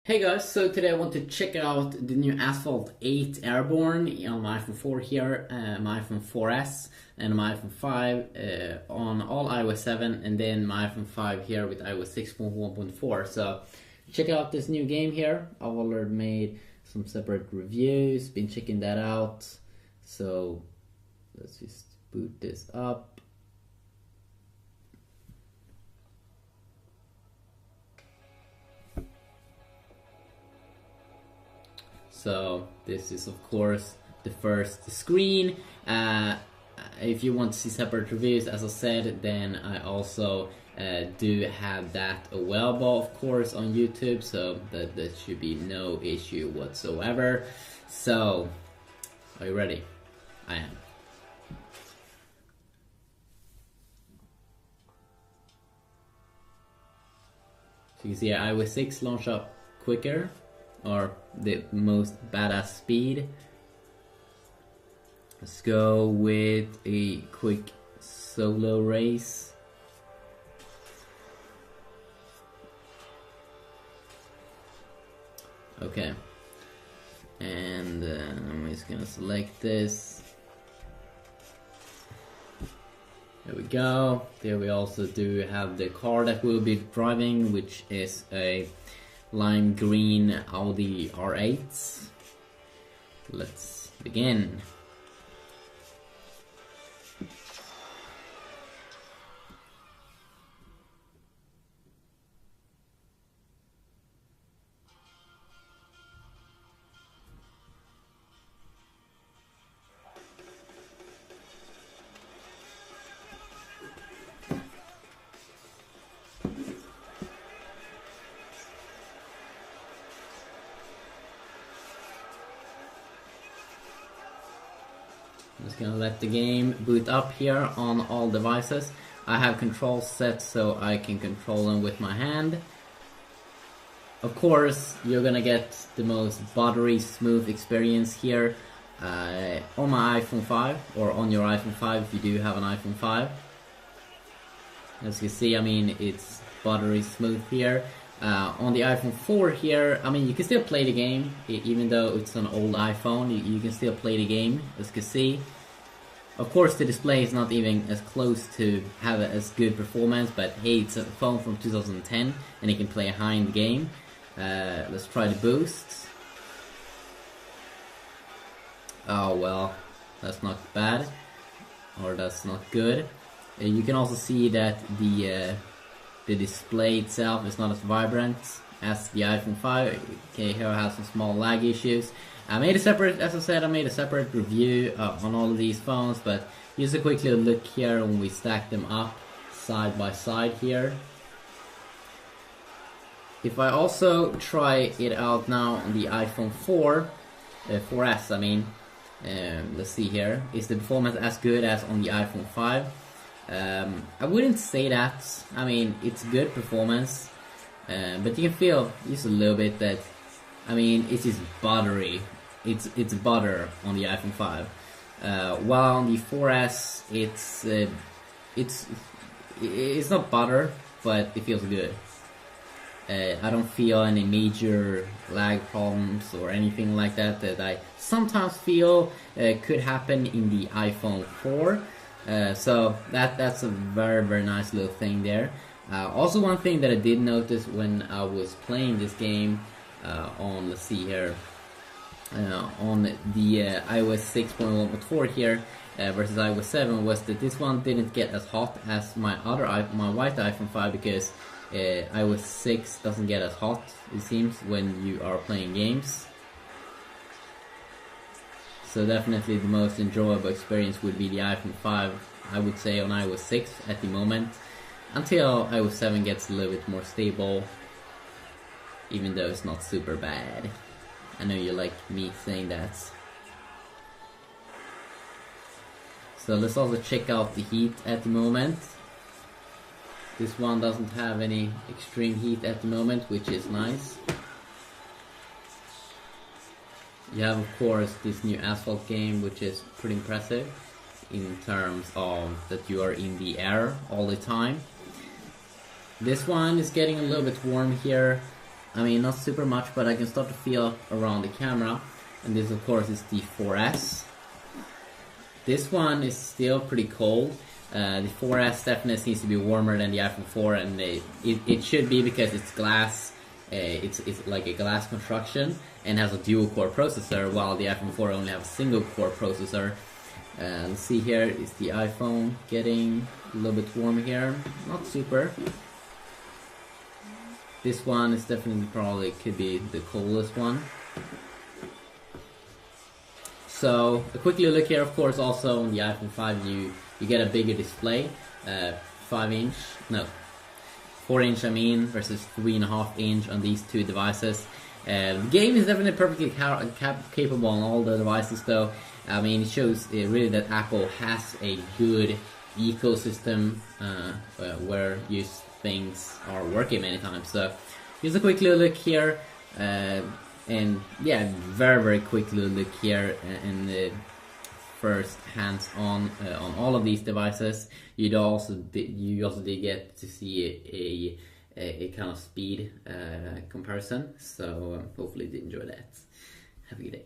Hey guys, so today I want to check out the new Asphalt 8 Airborne on my iPhone 4 here, my iPhone 4S and my iPhone 5 on all iOS 7, and then my iPhone 5 here with iOS 6.1.4. So check out this new game here. I've already made some separate reviews, been checking that out. So let's just boot this up. So this is of course the first screen. If you want to see separate reviews, as I said, then I also do have that available, of course, on YouTube, so that should be no issue whatsoever. So, are you ready? I am. So you can see iOS 6 launch up quicker, or the most badass speed. Let's go with a quick solo race. Okay, and I'm just gonna select this. There we go. There we also do have the car that we'll be driving, which is a lime green Audi R8. Let's begin. I'm just gonna let the game boot up here on all devices. I have controls set so I can control them with my hand. Of course, you're gonna get the most buttery smooth experience here on my iPhone 5, or on your iPhone 5 if you do have an iPhone 5. As you see, I mean, it's buttery smooth here. On the iPhone 4 here, I mean, you can still play the game, even though it's an old iPhone, you can still play the game, as you can see. Of course, the display is not even as close to have as good performance, but hey, it's a phone from 2010, and it can play a high-end game. Let's try the boost. Oh, well, that's not bad, or that's not good. You can also see that the display itself is not as vibrant as the iPhone 5. Okay, here I have some small lag issues. I made a separate, as I said, I made a separate review on all of these phones, but just a quick little look here when we stack them up side by side here. If I also try it out now on the iPhone 4S, I mean, let's see here, is the performance as good as on the iPhone 5? I wouldn't say that. I mean, it's good performance, but you can feel just a little bit that, I mean, it's just buttery. It's butter on the iPhone 5. While on the 4S, it's not butter, but it feels good. I don't feel any major lag problems or anything like that that I sometimes feel could happen in the iPhone 4. So that's a very nice little thing there. Also, one thing that I did notice when I was playing this game on, let's see here, on the iOS 6.1.4 here versus iOS 7, was that this one didn't get as hot as my white iPhone 5, because iOS 6 doesn't get as hot, it seems, when you are playing games. So definitely the most enjoyable experience would be the iPhone 5, I would say, on iOS 6 at the moment, until iOS 7 gets a little bit more stable, even though it's not super bad. I know you like me saying that. So let's also check out the heat at the moment. This one doesn't have any extreme heat at the moment, which is nice. You have, of course, this new Asphalt game, which is pretty impressive in terms of that you are in the air all the time. This one is getting a little bit warm here. I mean, not super much, but I can start to feel around the camera. And this, of course, is the 4S. This one is still pretty cold. The 4S definitely seems to be warmer than the iPhone 4, and it should be because it's glass. It's like a glass construction and has a dual-core processor, while the iPhone 4 only has a single-core processor. Let's see, here is the iPhone getting a little bit warm here. Not super. This one is definitely probably could be the coldest one. So a quick little look here. Of course, also on the iPhone 5 you get a bigger display, 4-inch I mean, versus 3.5-inch on these two devices. The game is definitely perfectly capable on all the devices, though. I mean, it shows really that Apple has a good ecosystem where things are working many times. So here's a quick little look here, and yeah, very quick little look here in the first hands-on on all of these devices. You also did get to see a kind of speed comparison. So hopefully you did enjoy that. Have a good day.